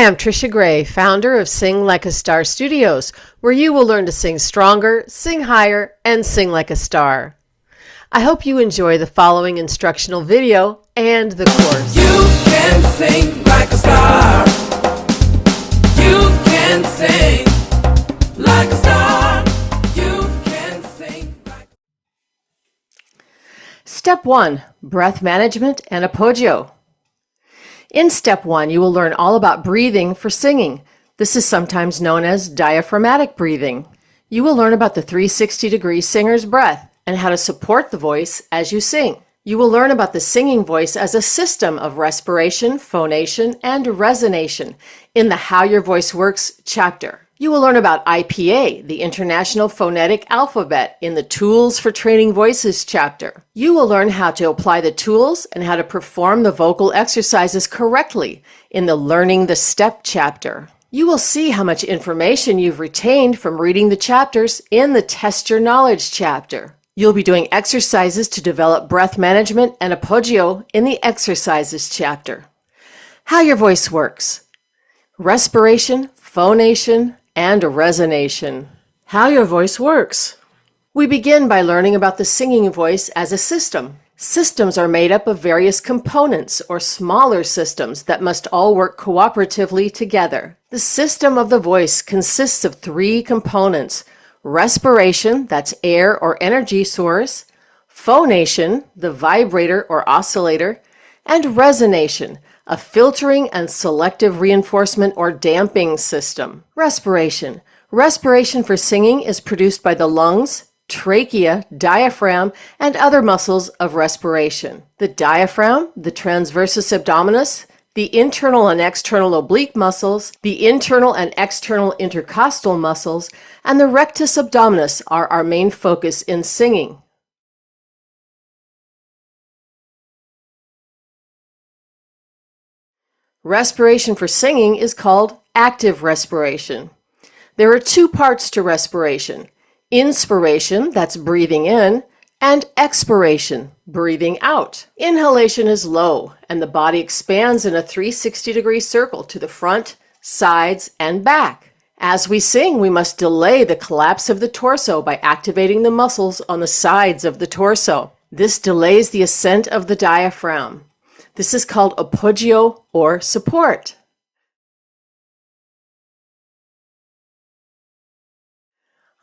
Hi, I'm Trisha Gray, founder of Sing Like a Star Studios, where you will learn to sing stronger, sing higher, and sing like a star. I hope you enjoy the following instructional video and the course. You can sing like a star. You can sing like a star. You can sing like... Step 1, breath management and appoggio. In Step 1, you will learn all about breathing for singing. This is sometimes known as diaphragmatic breathing. You will learn about the 360-degree singer's breath and how to support the voice as you sing. You will learn about the singing voice as a system of respiration, phonation, and resonation in the How Your Voice Works chapter. You will learn about IPA, the International Phonetic Alphabet, in the Tools for Training Voices chapter. You will learn how to apply the tools and how to perform the vocal exercises correctly in the Learning the Step chapter. You will see how much information you've retained from reading the chapters in the Test Your Knowledge chapter. You'll be doing exercises to develop breath management and appoggio in the Exercises chapter. How Your Voice Works. Respiration, phonation, and resonation. How your voice works. We begin by learning about the singing voice as a system. Systems are made up of various components or smaller systems that must all work cooperatively together. The system of the voice consists of three components: respiration, that's air or energy source; phonation, the vibrator or oscillator; and resonation, a filtering and selective reinforcement or damping system. Respiration. Respiration for singing is produced by the lungs, trachea, diaphragm, and other muscles of respiration. The diaphragm, the transversus abdominis, the internal and external oblique muscles, the internal and external intercostal muscles, and the rectus abdominis are our main focus in singing. Respiration for singing is called active respiration. There are two parts to respiration: inspiration, that's breathing in, and expiration, breathing out. Inhalation is low, and the body expands in a 360-degree circle to the front, sides, and back. As we sing, we must delay the collapse of the torso by activating the muscles on the sides of the torso. This delays the ascent of the diaphragm. This is called appoggio or support.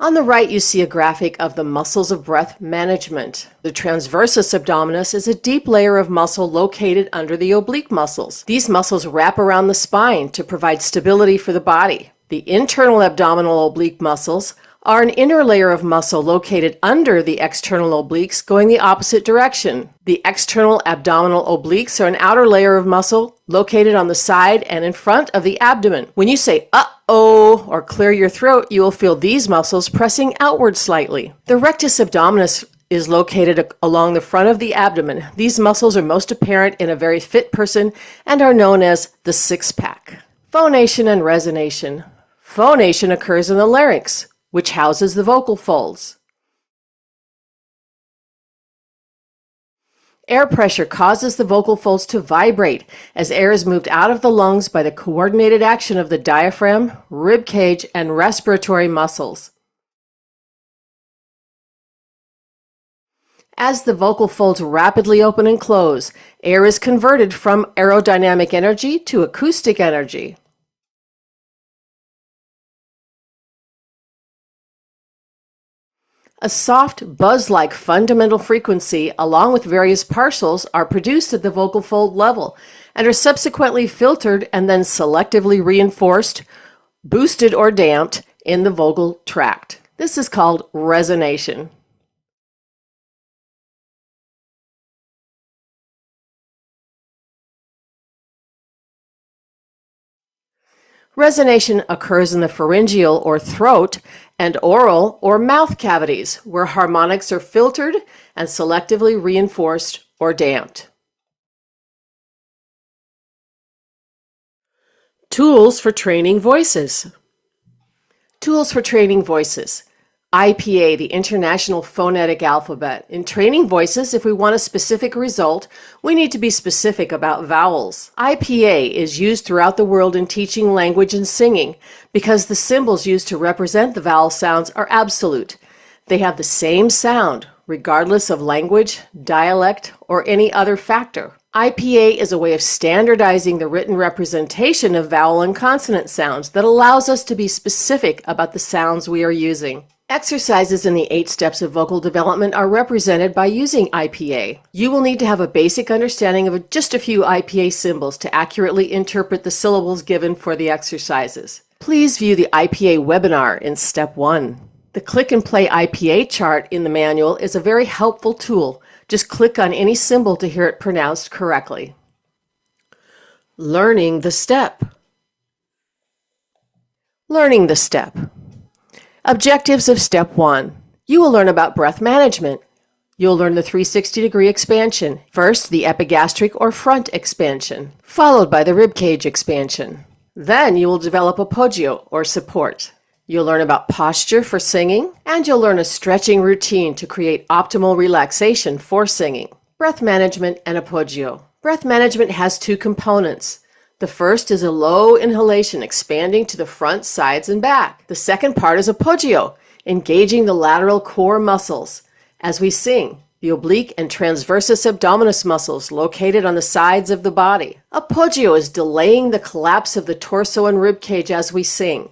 On the right, you see a graphic of the muscles of breath management. The transversus abdominis is a deep layer of muscle located under the oblique muscles. These muscles wrap around the spine to provide stability for the body. The internal abdominal oblique muscles are an inner layer of muscle located under the external obliques going the opposite direction. The external abdominal obliques are an outer layer of muscle located on the side and in front of the abdomen. When you say uh-oh or clear your throat, you will feel these muscles pressing outward slightly. The rectus abdominis is located along the front of the abdomen. These muscles are most apparent in a very fit person and are known as the six-pack. Phonation and resonation. Phonation occurs in the larynx, which houses the vocal folds. Air pressure causes the vocal folds to vibrate as air is moved out of the lungs by the coordinated action of the diaphragm, rib cage, and respiratory muscles. As the vocal folds rapidly open and close, air is converted from aerodynamic energy to acoustic energy. A soft, buzz-like fundamental frequency, along with various partials, are produced at the vocal fold level and are subsequently filtered and then selectively reinforced, boosted, or damped in the vocal tract. This is called resonation. Resonation occurs in the pharyngeal or throat and oral or mouth cavities, where harmonics are filtered and selectively reinforced or damped. Tools for training voices. Tools for training voices. IPA, the International Phonetic Alphabet. In training voices, if we want a specific result, we need to be specific about vowels. IPA is used throughout the world in teaching language and singing because the symbols used to represent the vowel sounds are absolute. They have the same sound, regardless of language, dialect, or any other factor. IPA is a way of standardizing the written representation of vowel and consonant sounds that allows us to be specific about the sounds we are using. Exercises in the 8 steps of vocal development are represented by using IPA. You will need to have a basic understanding of just a few IPA symbols to accurately interpret the syllables given for the exercises. Please view the IPA webinar in Step 1. The Click and Play IPA chart in the manual is a very helpful tool. Just click on any symbol to hear it pronounced correctly. Learning the step. Learning the step. Objectives of Step 1. You will learn about breath management. You'll learn the 360-degree expansion. First, the epigastric or front expansion, followed by the ribcage expansion. Then you will develop appoggio or support. You'll learn about posture for singing, and you'll learn a stretching routine to create optimal relaxation for singing. Breath management and appoggio. Breath management has 2 components. The first is a low inhalation expanding to the front, sides, and back. The second part is appoggio, engaging the lateral core muscles. As we sing, the oblique and transversus abdominis muscles located on the sides of the body. Appoggio is delaying the collapse of the torso and rib cage as we sing.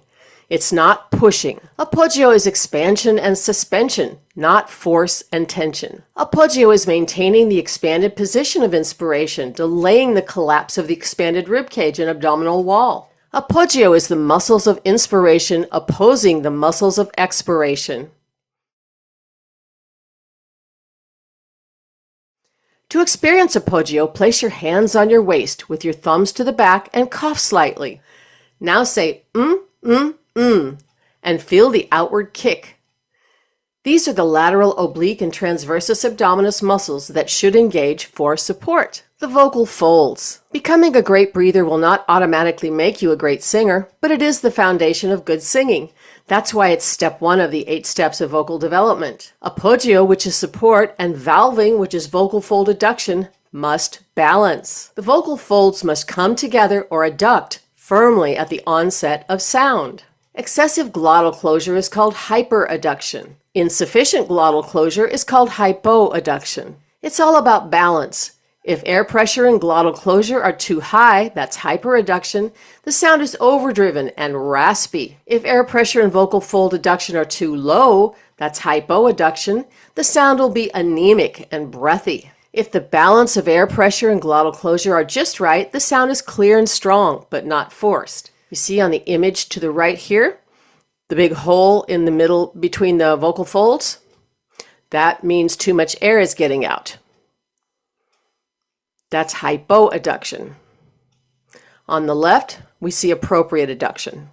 It's not pushing. Appoggio is expansion and suspension, not force and tension. Appoggio is maintaining the expanded position of inspiration, delaying the collapse of the expanded ribcage and abdominal wall. Appoggio is the muscles of inspiration opposing the muscles of expiration. To experience appoggio, place your hands on your waist with your thumbs to the back and cough slightly. Now say and feel the outward kick. These are the lateral oblique and transversus abdominis muscles that should engage for support. The vocal folds. Becoming a great breather will not automatically make you a great singer, but it is the foundation of good singing. That's why it's Step 1 of the 8 steps of vocal development. Appoggio, which is support, and valving, which is vocal fold adduction, must balance. The vocal folds must come together or adduct firmly at the onset of sound. Excessive glottal closure is called hyperadduction. Insufficient glottal closure is called hypoadduction. It's all about balance. If air pressure and glottal closure are too high, that's hyperadduction, the sound is overdriven and raspy. If air pressure and vocal fold adduction are too low, that's hypoadduction, the sound will be anemic and breathy. If the balance of air pressure and glottal closure are just right, the sound is clear and strong, but not forced. You see on the image to the right here, the big hole in the middle between the vocal folds? That means too much air is getting out. That's hypoadduction. On the left, we see appropriate adduction.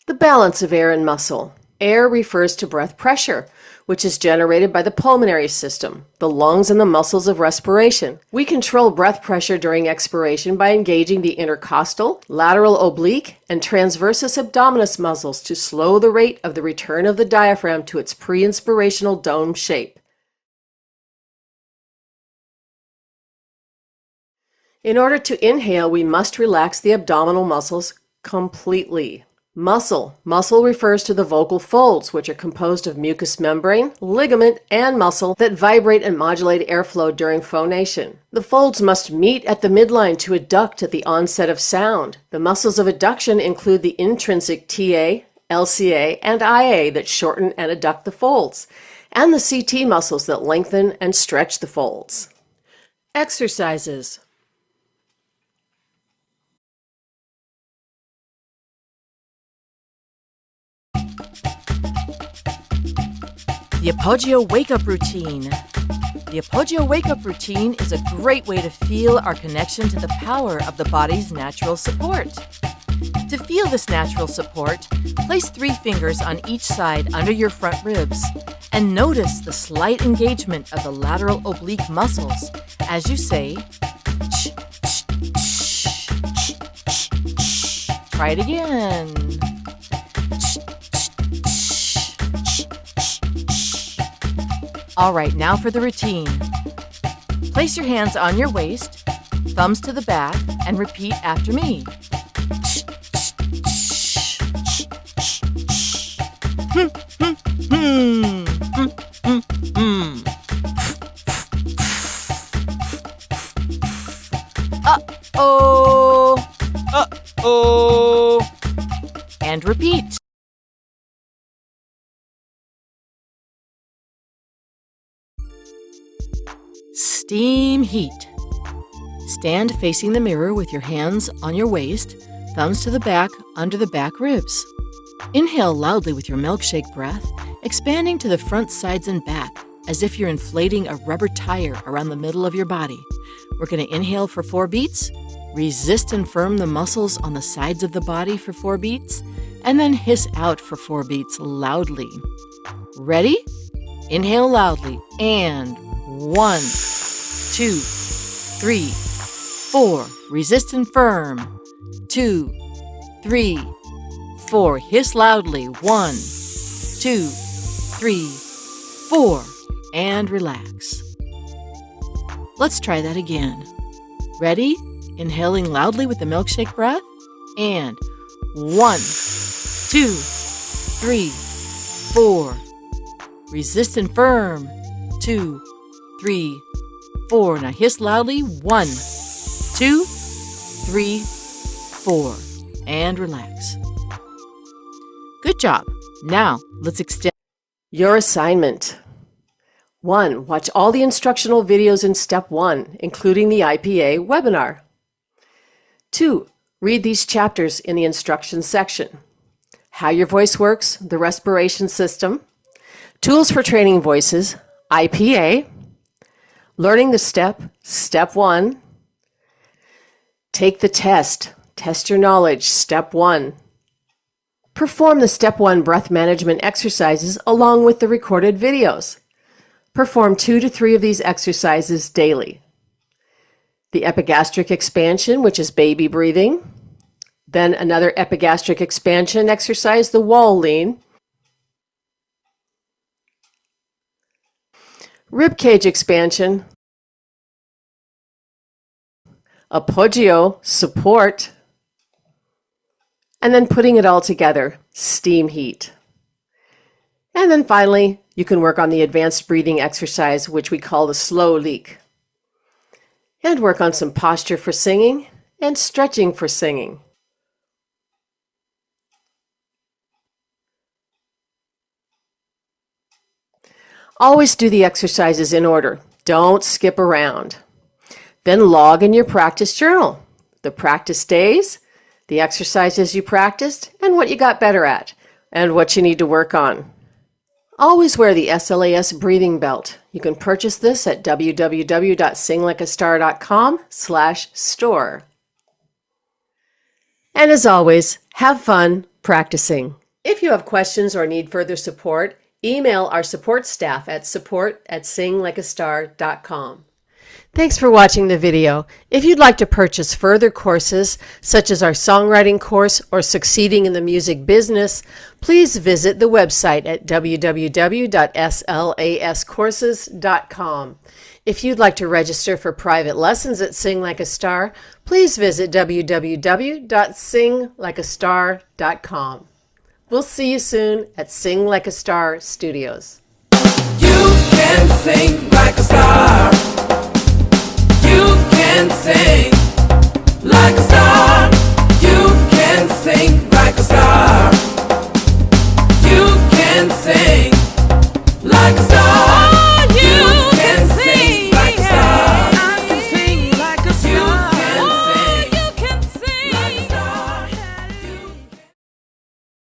The balance of air and muscle. Air refers to breath pressure, which is generated by the pulmonary system, the lungs, and the muscles of respiration. We control breath pressure during expiration by engaging the intercostal, lateral oblique, and transversus abdominis muscles to slow the rate of the return of the diaphragm to its pre-inspirational dome shape. In order to inhale, we must relax the abdominal muscles completely. Muscle. Muscle refers to the vocal folds, which are composed of mucous membrane, ligament, and muscle that vibrate and modulate airflow during phonation. The folds must meet at the midline to adduct at the onset of sound. The muscles of adduction include the intrinsic TA, LCA, and IA that shorten and adduct the folds, and the CT muscles that lengthen and stretch the folds. Exercises. The Appoggio Wake-Up Routine. The Appoggio Wake-Up Routine is a great way to feel our connection to the power of the body's natural support. To feel this natural support, place 3 fingers on each side under your front ribs and notice the slight engagement of the lateral oblique muscles as you say, ch, ch, ch, ch, ch, ch. Try try it again. All right, now for the routine. Place your hands on your waist, thumbs to the back, and repeat after me. Uh-oh. Uh-oh. And repeat. Steam heat. Stand facing the mirror with your hands on your waist, thumbs to the back, under the back ribs. Inhale loudly with your milkshake breath, expanding to the front, sides, and back, as if you're inflating a rubber tire around the middle of your body. We're going to inhale for 4 beats, resist and firm the muscles on the sides of the body for 4 beats, and then hiss out for 4 beats loudly. Ready? Inhale loudly, and 1, 2, 3, 4. Resist and firm. 2, 3, 4. Hiss loudly. 1, 2, 3, 4. And relax. Let's try that again. Ready? Inhaling loudly with the milkshake breath. And 1, 2, 3, 4. Resist and firm. 2, 3, 4. Now hiss loudly. 1, 2, 3, 4. And relax. Good job. Now let's extend. Your assignment. 1. Watch all the instructional videos in Step 1, including the IPA webinar. 2. Read these chapters in the instructions section. How your voice works, the respiration system, tools for training voices, IPA, learning the Step 1, take the test, test your knowledge, Step 1. Perform the Step 1 breath management exercises along with the recorded videos. Perform 2 to 3 of these exercises daily. The epigastric expansion, which is baby breathing. Then another epigastric expansion exercise, the wall lean. Rib cage expansion. Appoggio, support. And then putting it all together, steam heat. And then finally, you can work on the advanced breathing exercise, which we call the slow leak. And work on some posture for singing and stretching for singing. Always do the exercises in order. Don't skip around. Then log in your practice journal, the practice days, the exercises you practiced, and what you got better at, and what you need to work on. Always wear the SLAS breathing belt. You can purchase this at www.singlikeastar.com/store. And as always, have fun practicing. If you have questions or need further support, email our support staff at support@singlikeastar.com. Thanks for watching the video. If you'd like to purchase further courses, such as our songwriting course or Succeeding in the Music Business, please visit the website at www.slascourses.com. If you'd like to register for private lessons at Sing Like a Star, please visit www.singlikeastar.com. We'll see you soon at Sing Like a Star Studios. You can sing like